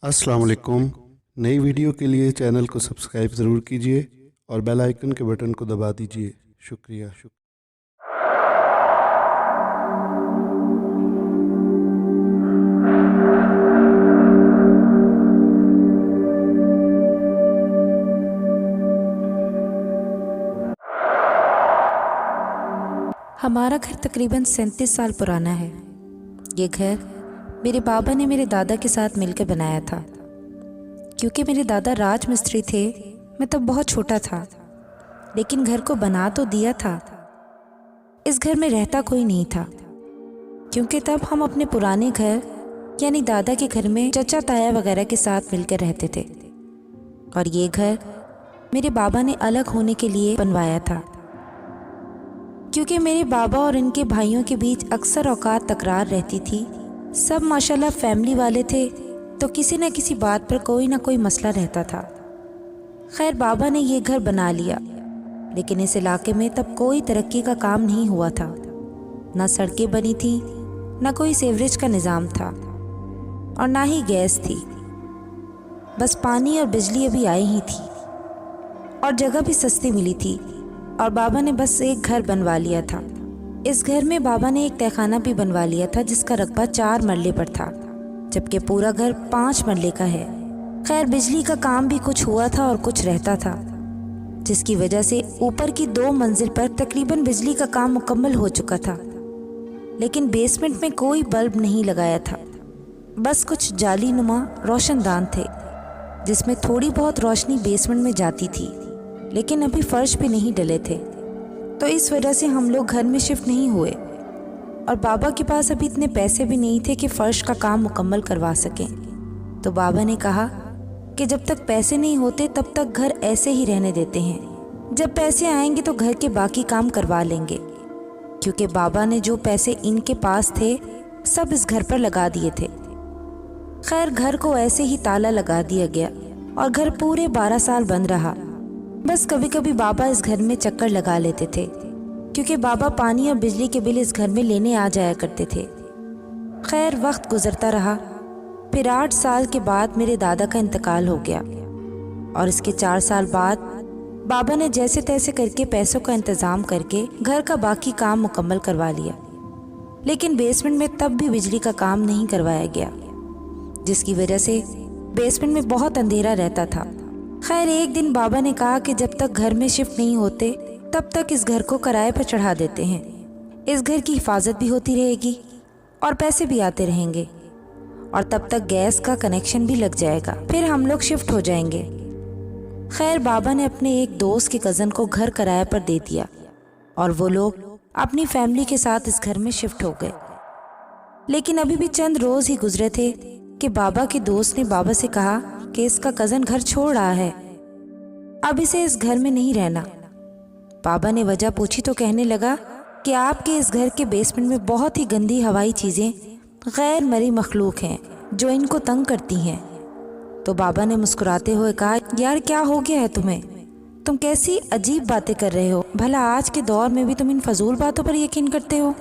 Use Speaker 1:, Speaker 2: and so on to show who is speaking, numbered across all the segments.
Speaker 1: अस्सलाम वालेकुम। नई वीडियो के लिए चैनल को सब्सक्राइब ज़रूर कीजिए और बेल आइकन के बटन को दबा दीजिए। शुक्रिया।
Speaker 2: हमारा घर तकरीबन 37 साल पुराना है। ये घर मेरे बाबा ने मेरे दादा के साथ मिलकर बनाया था। क्योंकि मेरे दादा राजमिस्त्री थे, मैं तब बहुत छोटा था, लेकिन घर को बना तो दिया था। इस घर में रहता कोई नहीं था, क्योंकि तब हम अपने पुराने घर यानी दादा के घर में चचा ताया वगैरह के साथ मिलकर रहते थे। और ये घर मेरे बाबा ने अलग होने के लिए बनवाया था, क्योंकि मेरे बाबा और इनके भाइयों के बीच अक्सर औकात तकरार रहती थी। सब माशाल्लाह फैमिली वाले थे, तो किसी न किसी बात पर कोई ना कोई मसला रहता था। खैर, बाबा ने ये घर बना लिया, लेकिन इस इलाके में तब कोई तरक्की का काम नहीं हुआ था। ना सड़कें बनी थी, ना कोई सीवरेज का निज़ाम था, और ना ही गैस थी। बस पानी और बिजली अभी आई ही थी, और जगह भी सस्ती मिली थी। और बाबा ने बस एक घर बनवा लिया था। इस घर में बाबा ने एक तहखाना भी बनवा लिया था, जिसका रकबा 4 मरले पर था, जबकि पूरा घर 5 मरले का है। खैर, बिजली का काम भी कुछ हुआ था और कुछ रहता था, जिसकी वजह से ऊपर की 2 मंजिल पर तकरीबन बिजली का काम मुकम्मल हो चुका था। लेकिन बेसमेंट में कोई बल्ब नहीं लगाया था, बस कुछ जाली नुमा रोशनदान थे, जिसमें थोड़ी बहुत रोशनी बेसमेंट में जाती थी। लेकिन अभी फर्श भी नहीं डले थे, तो इस वजह से हम लोग घर में शिफ्ट नहीं हुए। और बाबा के पास अभी इतने पैसे भी नहीं थे कि फ़र्श का काम मुकम्मल करवा सकें। तो बाबा ने कहा कि जब तक पैसे नहीं होते तब तक घर ऐसे ही रहने देते हैं, जब पैसे आएंगे तो घर के बाकी काम करवा लेंगे। क्योंकि बाबा ने जो पैसे इनके पास थे सब इस घर पर लगा दिए थे। खैर, घर को ऐसे ही ताला लगा दिया गया और घर पूरे 12 साल बंद रहा। बस कभी कभी बाबा इस घर में चक्कर लगा लेते थे, क्योंकि बाबा पानी और बिजली के बिल इस घर में लेने आ जाया करते थे। खैर, वक्त गुजरता रहा। फिर 8 साल के बाद मेरे दादा का इंतकाल हो गया, और इसके 4 साल बाद बाबा ने जैसे तैसे करके पैसों का इंतज़ाम करके घर का बाकी काम मुकम्मल करवा लिया। लेकिन बेसमेंट में तब भी बिजली का काम नहीं करवाया गया, जिसकी वजह से बेसमेंट में बहुत अंधेरा रहता था। खैर, एक दिन बाबा ने कहा कि जब तक घर में शिफ्ट नहीं होते तब तक इस घर को किराए पर चढ़ा देते हैं। इस घर की हिफाजत भी होती रहेगी और पैसे भी आते रहेंगे, और तब तक गैस का कनेक्शन भी लग जाएगा। फिर हम लोग शिफ्ट हो जाएंगे। खैर, बाबा ने अपने एक दोस्त के कज़न को घर किराए पर दे दिया, और वो लोग अपनी फैमिली के साथ इस घर में शिफ्ट हो गए। लेकिन अभी भी चंद रोज़ ही गुजरे थे कि बाबा के दोस्त ने बाबा से कहा कि इसका कज़न घर छोड़ रहा है, अब इसे इस घर में नहीं रहना। बाबा ने वजह पूछी तो कहने लगा कि आपके इस घर के बेसमेंट में बहुत ही गंदी हवाई चीज़ें, गैर मरी मखलूक हैं जो इनको तंग करती हैं। तो बाबा ने मुस्कुराते हुए कहा, यार क्या हो गया है तुम्हें? तुम कैसी अजीब बातें कर रहे हो? भला आज के दौर में भी तुम इन फजूल बातों पर यकीन करते हो?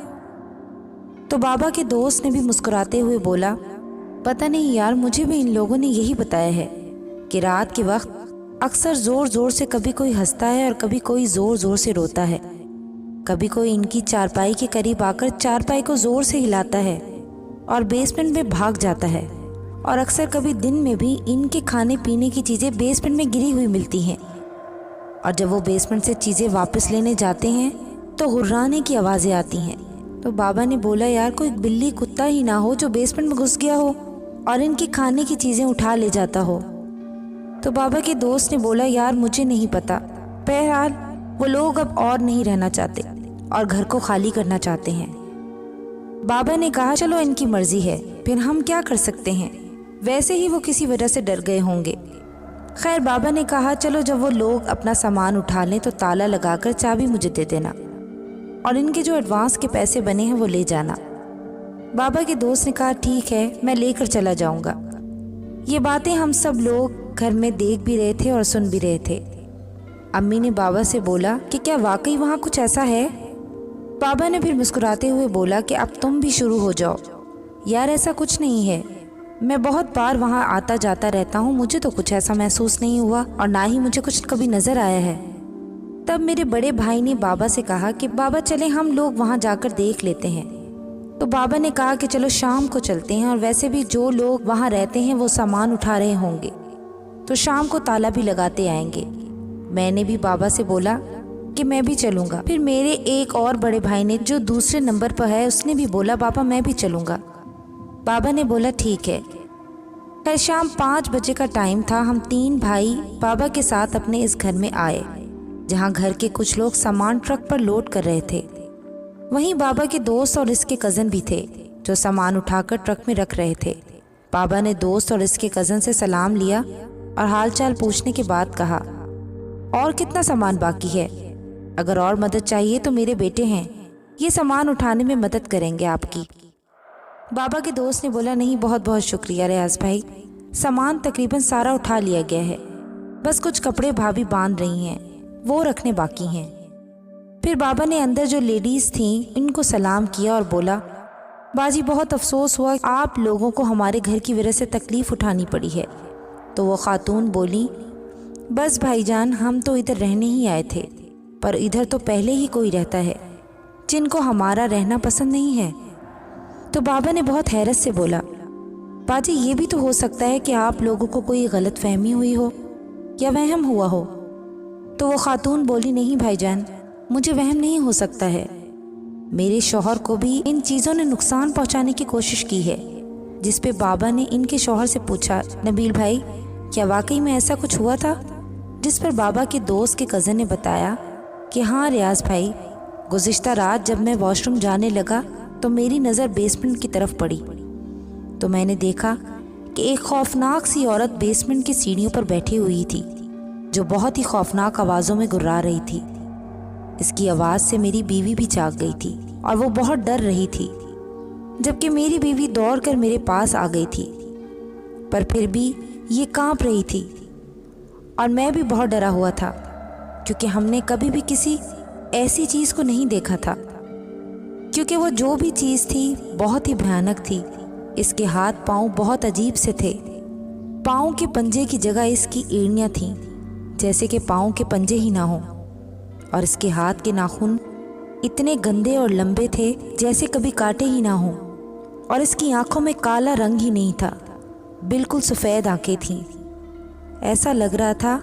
Speaker 2: तो बाबा के दोस्त ने भी मुस्कुराते हुए बोला, पता नहीं यार, मुझे भी इन लोगों ने यही बताया है कि रात के वक्त अक्सर ज़ोर ज़ोर से कभी कोई हंसता है और कभी कोई ज़ोर ज़ोर से रोता है। कभी कोई इनकी चारपाई के करीब आकर चारपाई को ज़ोर से हिलाता है और बेसमेंट में भाग जाता है। और अक्सर कभी दिन में भी इनके खाने पीने की चीज़ें बेसमेंट में गिरी हुई मिलती हैं, और जब वो बेसमेंट से चीज़ें वापस लेने जाते हैं तो हुर्राने की आवाज़ें आती हैं। तो बाबा ने बोला, यार कोई बिल्ली कुत्ता ही ना हो जो बेसमेंट में घुस गया हो और इनकी खाने की चीज़ें उठा ले जाता हो। तो बाबा के दोस्त ने बोला, यार मुझे नहीं पता। बहरहाल वो लोग अब और नहीं रहना चाहते और घर को खाली करना चाहते हैं। बाबा ने कहा, चलो इनकी मर्जी है, फिर हम क्या कर सकते हैं, वैसे ही वो किसी वजह से डर गए होंगे। खैर, बाबा ने कहा, चलो जब वो लोग अपना सामान उठा लें तो ताला लगाकर चाबी मुझे दे देना, और इनके जो एडवांस के पैसे बने हैं वो ले जाना। बाबा के दोस्त ने कहा, ठीक है, मैं लेकर चला जाऊंगा। ये बातें हम सब लोग घर में देख भी रहे थे और सुन भी रहे थे। अम्मी ने बाबा से बोला कि क्या वाकई वहाँ कुछ ऐसा है? बाबा ने फिर मुस्कुराते हुए बोला कि अब तुम भी शुरू हो जाओ। यार ऐसा कुछ नहीं है, मैं बहुत बार वहाँ आता जाता रहता हूँ, मुझे तो कुछ ऐसा महसूस नहीं हुआ और ना ही मुझे कुछ कभी नज़र आया है। तब मेरे बड़े भाई ने बाबा से कहा कि बाबा चले हम लोग वहाँ जाकर देख लेते हैं। तो बाबा ने कहा कि चलो शाम को चलते हैं, और वैसे भी जो लोग वहाँ रहते हैं वो सामान उठा रहे होंगे, तो शाम को ताला भी लगाते आएंगे। मैंने भी बाबा से बोला कि मैं भी चलूँगा। फिर मेरे एक और बड़े भाई ने, जो दूसरे नंबर पर है, उसने भी बोला बाबा मैं भी चलूँगा। बाबा ने बोला ठीक है। खैर शाम 5 बजे का टाइम था। हम 3 भाई बाबा के साथ अपने इस घर में आए, जहाँ घर के कुछ लोग सामान ट्रक पर लोड कर रहे थे। वहीं बाबा के दोस्त और इसके कज़न भी थे, जो सामान उठाकर ट्रक में रख रहे थे। बाबा ने दोस्त और इसके कज़न से सलाम लिया और हालचाल पूछने के बाद कहा, और कितना सामान बाकी है? अगर और मदद चाहिए तो मेरे बेटे हैं, ये सामान उठाने में मदद करेंगे आपकी। बाबा के दोस्त ने बोला नहीं, बहुत बहुत शुक्रिया रियाज भाई, सामान तकरीबन सारा उठा लिया गया है, बस कुछ कपड़े भाभी बांध रही हैं, वो रखने बाकी हैं। फिर बाबा ने अंदर जो लेडीज़ थीं इनको सलाम किया और बोला बाजी बहुत अफसोस हुआ आप लोगों को हमारे घर की वजह से तकलीफ़ उठानी पड़ी है। तो वो खातून बोली बस भाईजान, हम तो इधर रहने ही आए थे, पर इधर तो पहले ही कोई रहता है जिनको हमारा रहना पसंद नहीं है। तो बाबा ने बहुत हैरत से बोला बाजी ये भी तो हो सकता है कि आप लोगों को कोई गलत फहमी हुई हो या वहम हुआ हो। तो वो खातून बोली नहीं भाईजान, मुझे वहम नहीं हो सकता है, मेरे शौहर को भी इन चीज़ों ने नुकसान पहुंचाने की कोशिश की है। जिस पे बाबा ने इनके शौहर से पूछा नबील भाई क्या वाकई में ऐसा कुछ हुआ था? जिस पर बाबा के दोस्त के कज़न ने बताया कि हाँ रियाज भाई, गुज़िश्ता रात जब मैं वॉशरूम जाने लगा तो मेरी नज़र बेसमेंट की तरफ पड़ी, तो मैंने देखा कि एक खौफनाक सी औरत बेसमेंट की सीढ़ियों पर बैठी हुई थी, जो बहुत ही खौफनाक आवाज़ों में गुर्रा रही थी। इसकी आवाज़ से मेरी बीवी भी जाग गई थी और वो बहुत डर रही थी, जबकि मेरी बीवी दौड़कर मेरे पास आ गई थी, पर फिर भी ये कांप रही थी और मैं भी बहुत डरा हुआ था, क्योंकि हमने कभी भी किसी ऐसी चीज़ को नहीं देखा था। क्योंकि वो जो भी चीज़ थी बहुत ही भयानक थी। इसके हाथ पाँव बहुत अजीब से थे। पाँव के पंजे की जगह इसकी एड़ियाँ थीं, जैसे कि पाँव के पंजे ही ना हों, और इसके हाथ के नाखून इतने गंदे और लंबे थे जैसे कभी काटे ही ना हों, और इसकी आंखों में काला रंग ही नहीं था, बिल्कुल सफ़ेद आंखें थीं। ऐसा लग रहा था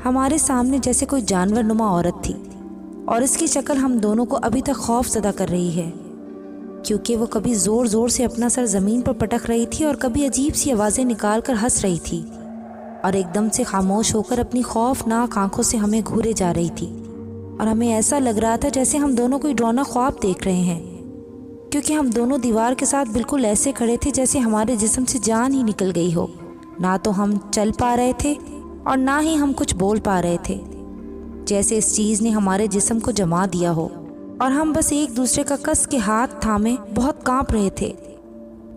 Speaker 2: हमारे सामने जैसे कोई जानवर नुमा औरत थी, और इसकी शक्ल हम दोनों को अभी तक खौफ ज़दा कर रही है, क्योंकि वो कभी ज़ोर ज़ोर से अपना सर ज़मीन पर पटक रही थी और कभी अजीब सी आवाज़ें निकाल कर हंस रही थी, और एकदम से खामोश होकर अपनी खौफनाक आंखों से हमें घूरे जा रही थी। और हमें ऐसा लग रहा था जैसे हम दोनों कोई डरावना ख्वाब देख रहे हैं, क्योंकि हम दोनों दीवार के साथ बिल्कुल ऐसे खड़े थे जैसे हमारे जिस्म से जान ही निकल गई हो। ना तो हम चल पा रहे थे और ना ही हम कुछ बोल पा रहे थे, जैसे इस चीज़ ने हमारे जिस्म को जमा दिया हो, और हम बस एक दूसरे का कस के हाथ थामे बहुत कांप रहे थे।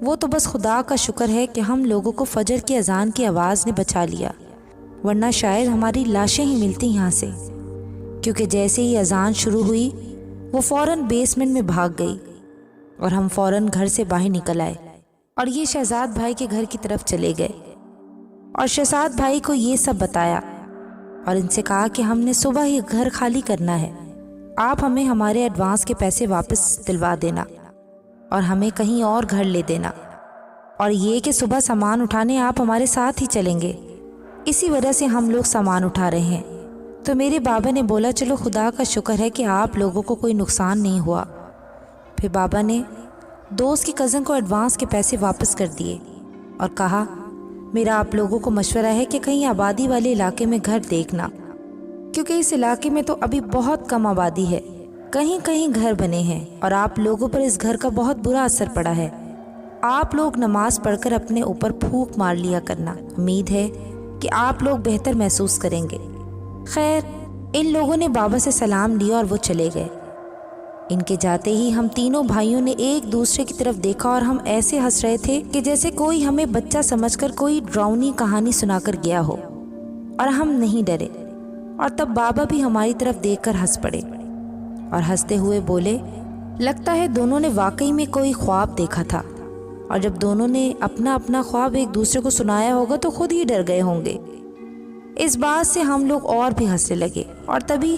Speaker 2: वो तो बस खुदा का शुक्र है कि हम लोगों को फजर की अजान की आवाज़ ने बचा लिया, वरना शायद हमारी लाशें ही मिलती यहाँ से। क्योंकि जैसे ही अजान शुरू हुई वो फ़ौरन बेसमेंट में भाग गई और हम फ़ौरन घर से बाहर निकल आए और ये शहजाद भाई के घर की तरफ चले गए और शहजाद भाई को ये सब बताया और इनसे कहा कि हमने सुबह ही घर खाली करना है, आप हमें हमारे एडवांस के पैसे वापस दिलवा देना और हमें कहीं और घर ले देना, और ये कि सुबह सामान उठाने आप हमारे साथ ही चलेंगे। इसी वजह से हम लोग सामान उठा रहे हैं। तो मेरे बाबा ने बोला चलो खुदा का शुक्र है कि आप लोगों को कोई नुकसान नहीं हुआ। फिर बाबा ने दोस्त की कज़न को एडवांस के पैसे वापस कर दिए और कहा मेरा आप लोगों को मशवरा है कि कहीं आबादी वाले इलाके में घर देखना, क्योंकि इस इलाके में तो अभी बहुत कम आबादी है, कहीं कहीं घर बने हैं और आप लोगों पर इस घर का बहुत बुरा असर पड़ा है। आप लोग नमाज पढ़कर अपने ऊपर फूंक मार लिया करना, उम्मीद है कि आप लोग बेहतर महसूस करेंगे। खैर इन लोगों ने बाबा से सलाम लिया और वो चले गए। इनके जाते ही हम तीनों भाइयों ने एक दूसरे की तरफ देखा और हम ऐसे हंस रहे थे कि जैसे कोई हमें बच्चा समझकर कोई डरावनी कहानी सुनाकर गया हो, और हम नहीं डरे। और तब बाबा भी हमारी तरफ देखकर हंस पड़े और हंसते हुए बोले लगता है दोनों ने वाकई में कोई ख्वाब देखा था और जब दोनों ने अपना अपना ख्वाब एक दूसरे को सुनाया होगा तो खुद ही डर गए होंगे। इस बात से हम लोग और भी हंसने लगे और तभी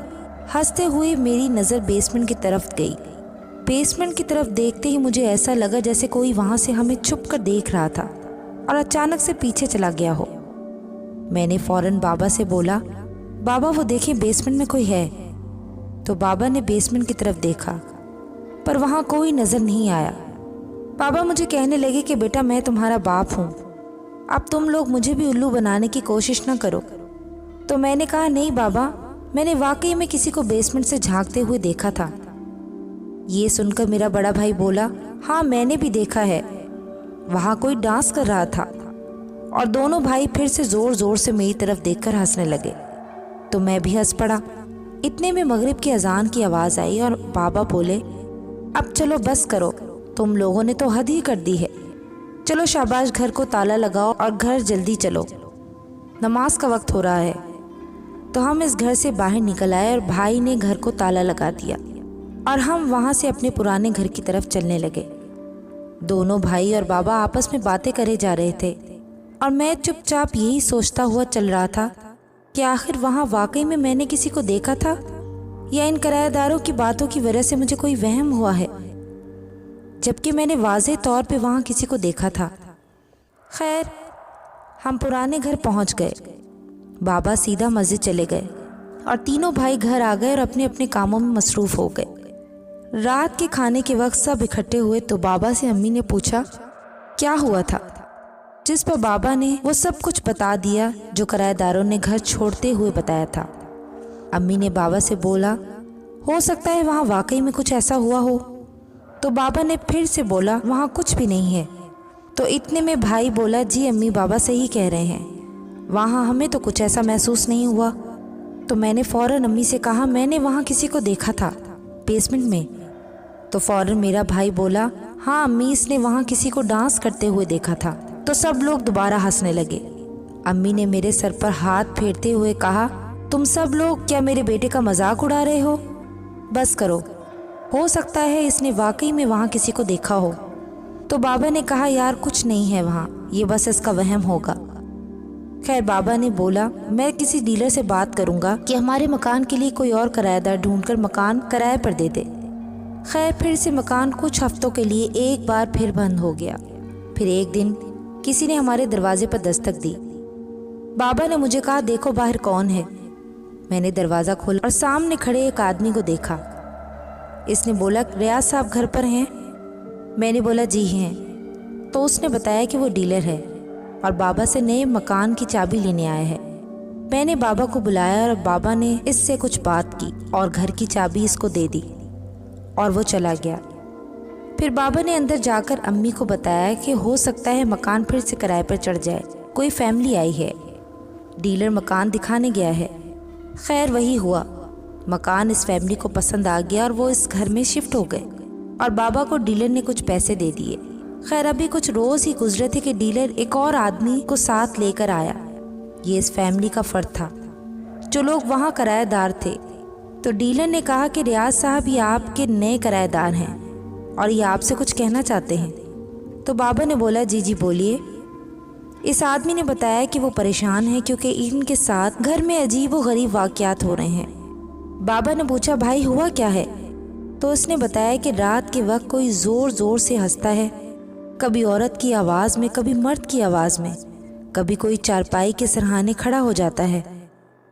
Speaker 2: हंसते हुए मेरी नज़र बेसमेंट की तरफ गई। बेसमेंट की तरफ देखते ही मुझे ऐसा लगा जैसे कोई वहाँ से हमें छुप कर देख रहा था और अचानक से पीछे चला गया हो। मैंने फ़ौरन बाबा से बोला, बाबा वो देखें बेसमेंट में कोई है। तो बाबा ने बेसमेंट की तरफ देखा पर वहाँ कोई नज़र नहीं आया। बाबा मुझे कहने लगे कि बेटा मैं तुम्हारा बाप हूँ, अब तुम लोग मुझे भी उल्लू बनाने की कोशिश न करो। तो मैंने कहा नहीं बाबा, मैंने वाकई में किसी को बेसमेंट से झांकते हुए देखा था। ये सुनकर मेरा बड़ा भाई बोला, हाँ मैंने भी देखा है, वहाँ कोई डांस कर रहा था। और दोनों भाई फिर से ज़ोर ज़ोर से मेरी तरफ देखकर हंसने लगे तो मैं भी हंस पड़ा। इतने में मगरिब की अजान की आवाज़ आई और बाबा बोले, अब चलो बस करो, तुम लोगों ने तो हद ही कर दी है, चलो शाबाश घर को ताला लगाओ और घर जल्दी चलो, नमाज का वक्त हो रहा है। तो हम इस घर से बाहर निकल आए और भाई ने घर को ताला लगा दिया और हम वहाँ से अपने पुराने घर की तरफ चलने लगे। दोनों भाई और बाबा आपस में बातें करे जा रहे थे और मैं चुपचाप यही सोचता हुआ चल रहा था कि आखिर वहाँ वाकई में मैंने किसी को देखा था या इन किराएदारों की बातों की वजह से मुझे कोई वहम हुआ है, जबकि मैंने वाज़ेह तौर पे वहाँ किसी को देखा था। खैर हम पुराने घर पहुँच गए। बाबा सीधा मस्जिद चले गए और तीनों भाई घर आ गए और अपने अपने कामों में मसरूफ़ हो गए। रात के खाने के वक्त सब इकट्ठे हुए तो बाबा से अम्मी ने पूछा क्या हुआ था, जिस पर बाबा ने वो सब कुछ बता दिया जो किराएदारों ने घर छोड़ते हुए बताया था। अम्मी ने बाबा से बोला, हो सकता है वहाँ वाकई में कुछ ऐसा हुआ हो। तो बाबा ने फिर से बोला, वहाँ कुछ भी नहीं है। तो इतने में भाई बोला, जी अम्मी बाबा सही कह रहे हैं, वहाँ हमें तो कुछ ऐसा महसूस नहीं हुआ। तो मैंने फ़ौरन अम्मी से कहा, मैंने वहाँ किसी को देखा था बेसमेंट में। तो फ़ौरन मेरा भाई बोला, हाँ अम्मी इसने वहाँ किसी को डांस करते हुए देखा था। तो सब लोग दोबारा हंसने लगे। अम्मी ने मेरे सर पर हाथ फेरते हुए कहा, तुम सब लोग क्या मेरे बेटे का मजाक उड़ा रहे हो? बस करो, हो सकता है इसने वाकई में वहाँ किसी को देखा हो। तो बाबा ने कहा, यार कुछ नहीं है वहाँ, ये बस इसका वहम होगा। खैर बाबा ने बोला, मैं किसी डीलर से बात करूँगा कि हमारे मकान के लिए कोई और किराएदार ढूंढकर मकान किराए पर दे दे। खैर फिर से मकान कुछ हफ्तों के लिए एक बार फिर बंद हो गया। फिर एक दिन किसी ने हमारे दरवाजे पर दस्तक दी। बाबा ने मुझे कहा, देखो बाहर कौन है। मैंने दरवाज़ा खोला और सामने खड़े एक आदमी को देखा। इसने बोला, रियाज साहब घर पर हैं? मैंने बोला, जी हैं। तो उसने बताया कि वो डीलर है और बाबा से नए मकान की चाबी लेने आया है। मैंने बाबा को बुलाया और बाबा ने इससे कुछ बात की और घर की चाबी इसको दे दी और वो चला गया। फिर बाबा ने अंदर जाकर अम्मी को बताया कि हो सकता है मकान फिर से किराए पर चढ़ जाए, कोई फैमिली आई है, डीलर मकान दिखाने गया है। खैर वही हुआ, मकान इस फैमिली को पसंद आ गया और वो इस घर में शिफ्ट हो गए और बाबा को डीलर ने कुछ पैसे दे दिए। खैर अभी कुछ रोज़ ही गुजरे थे कि डीलर एक और आदमी को साथ लेकर आया। ये इस फैमिली का फ़र्द था जो लोग वहाँ किराएदार थे। तो डीलर ने कहा कि रियाज साहब ये आपके नए किराएदार हैं और ये आपसे कुछ कहना चाहते हैं। तो बाबा ने बोला, जी जी बोलिए। इस आदमी ने बताया कि वो परेशान है क्योंकि इनके साथ घर में अजीब व गरीब वाक़यात हो रहे हैं। बाबा ने पूछा, भाई हुआ क्या है? तो उसने बताया कि रात के वक्त कोई ज़ोर ज़ोर से हंसता है, कभी औरत की आवाज़ में, कभी मर्द की आवाज़ में, कभी कोई चारपाई के सरहाने खड़ा हो जाता है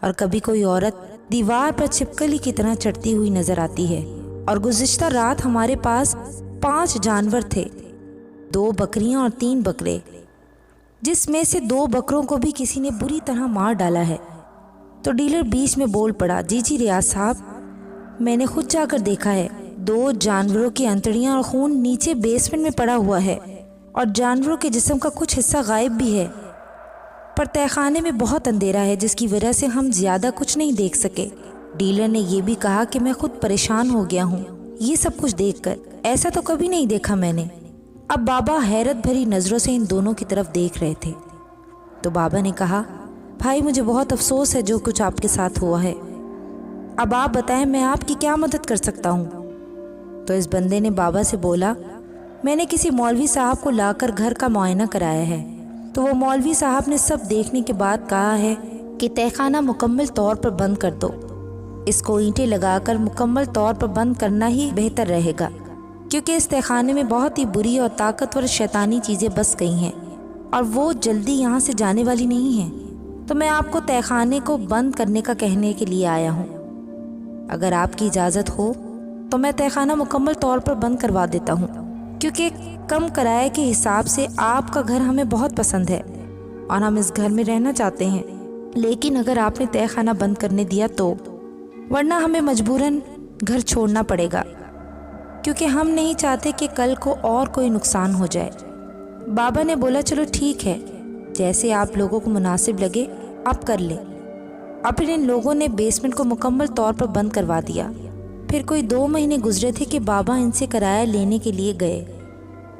Speaker 2: और कभी कोई औरत दीवार पर छिपकली की तरह चढ़ती हुई नज़र आती है। और गुज़िश्ता रात हमारे पास 5 जानवर थे, 2 बकरियां और 3 बकरे, जिसमें से 2 बकरों को भी किसी ने बुरी तरह मार डाला है। तो डीलर बीच में बोल पड़ा, जी जी रियाज साहब, मैंने खुद जाकर देखा है, 2 जानवरों की अंतड़ियां और खून नीचे बेसमेंट में पड़ा हुआ है और जानवरों के जिस्म का कुछ हिस्सा गायब भी है। पर तहखाने में बहुत अंधेरा है जिसकी वजह से हम ज़्यादा कुछ नहीं देख सके। डीलर ने यह भी कहा कि मैं खुद परेशान हो गया हूँ ये सब कुछ देखकर, ऐसा तो कभी नहीं देखा मैंने। अब बाबा हैरत भरी नज़रों से इन दोनों की तरफ देख रहे थे। तो बाबा ने कहा, भाई मुझे बहुत अफसोस है जो कुछ आपके साथ हुआ है, अब आप बताएं मैं आपकी क्या मदद कर सकता हूँ। तो इस बंदे ने बाबा से बोला, میں نے किसी मौलवी साहब को लाकर घर का मुआयना कराया है, तो वो मौलवी साहब ने सब देखने के बाद कहा है कि तहखाना मुकम्मल तौर पर बंद कर दो। इसको ईंटें लगाकर मुकम्मल तौर पर बंद करना ही बेहतर रहेगा, क्योंकि इस तहखाने में बहुत ही बुरी और ताकतवर शैतानी चीज़ें बस गई हैं और वो जल्दी यहाँ से जाने वाली नहीं हैं। तो मैं आपको तहखाने को बंद करने का कहने के लिए आया हूँ। अगर आपकी इजाज़त हो तो मैं तहखाना मुकम्मल तौर पर बंद करवा देता हूँ, क्योंकि कम किराए के हिसाब से आपका घर हमें बहुत पसंद है और हम इस घर में रहना चाहते हैं। लेकिन अगर आपने तहखाना बंद करने दिया तो, वरना हमें मजबूरन घर छोड़ना पड़ेगा, क्योंकि हम नहीं चाहते कि कल को और कोई नुकसान हो जाए। बाबा ने बोला चलो ठीक है, जैसे आप लोगों को मुनासिब लगे आप कर लें। अब फिर इन लोगों ने बेसमेंट को मुकम्मल तौर पर बंद करवा दिया। फिर कोई 2 महीने गुजरे थे कि बाबा इनसे किराया लेने के लिए गए,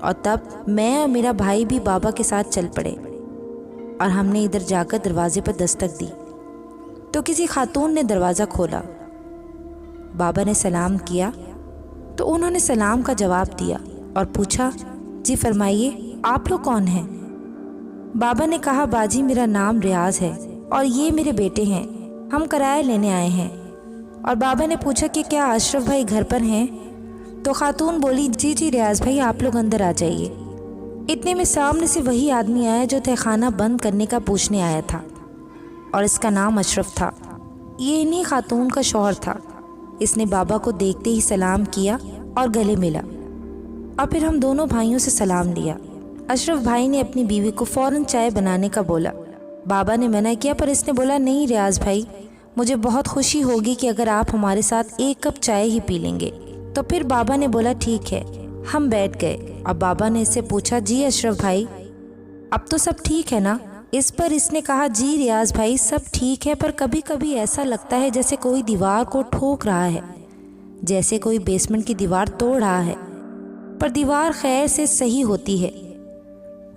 Speaker 2: और तब मैं और मेरा भाई भी बाबा के साथ चल पड़े और हमने इधर जाकर दरवाजे पर दस्तक दी तो किसी खातून ने दरवाज़ा खोला। बाबा ने सलाम किया तो उन्होंने सलाम का जवाब दिया और पूछा, जी फरमाइए आप लोग कौन हैं? बाबा ने कहा, बाजी मेरा नाम रियाज है और ये मेरे बेटे हैं, हम किराया लेने आए हैं। और बाबा ने पूछा कि क्या अशरफ भाई घर पर हैं? तो खातून बोली, जी जी रियाज भाई आप लोग अंदर आ जाइए। इतने में सामने से वही आदमी आया जो तहखाना बंद करने का पूछने आया था, और इसका नाम अशरफ था। ये इन्हीं खातून का शौहर था। इसने बाबा को देखते ही सलाम किया और गले मिला, और फिर हम दोनों भाइयों से सलाम लिया। अशरफ भाई ने अपनी बीवी को फ़ौरन चाय बनाने का बोला। बाबा ने मना किया, पर इसने बोला, नहीं रियाज भाई, मुझे बहुत खुशी होगी कि अगर आप हमारे साथ 1 कप चाय ही पी लेंगे। तो फिर बाबा ने बोला ठीक है। हम बैठ गए। अब बाबा ने इससे पूछा, जी अशरफ भाई अब तो सब ठीक है ना? इस पर इसने कहा, जी रियाज भाई सब ठीक है, पर कभी कभी ऐसा लगता है जैसे कोई दीवार को ठोक रहा है, जैसे कोई बेसमेंट की दीवार तोड़ रहा है, पर दीवार खैर से सही होती है।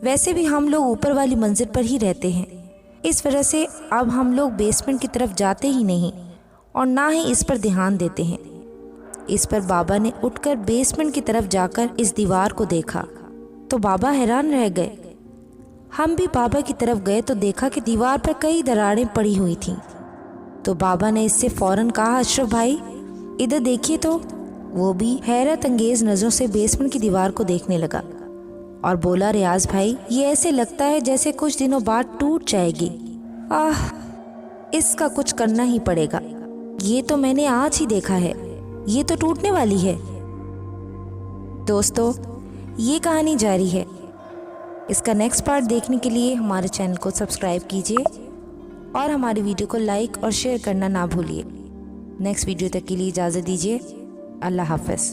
Speaker 2: वैसे भी हम लोग ऊपर वाली मंजिल पर ही रहते हैं, इस वजह से अब हम लोग बेसमेंट की तरफ जाते ही नहीं और ना ही इस पर ध्यान देते हैं। इस पर बाबा ने उठकर बेसमेंट की तरफ जाकर इस दीवार को देखा तो बाबा हैरान रह गए। हम भी बाबा की तरफ गए तो देखा कि दीवार पर कई दरारें पड़ी हुई थीं। तो बाबा ने इससे फ़ौरन कहा, अशरफ भाई इधर देखिए। तो वो भी हैरत अंगेज़ नज़रों से बेसमेंट की दीवार को देखने लगा और बोला, रियाज भाई ये ऐसे लगता है जैसे कुछ दिनों बाद टूट जाएगी। इसका कुछ करना ही पड़ेगा, ये तो मैंने आज ही देखा है, ये तो टूटने वाली है। दोस्तों ये कहानी जारी है। इसका नेक्स्ट पार्ट देखने के लिए हमारे चैनल को सब्सक्राइब कीजिए और हमारी वीडियो को लाइक और शेयर करना ना भूलिए। नेक्स्ट वीडियो तक के लिए इजाज़त दीजिए। अल्लाह हाफ़िज़।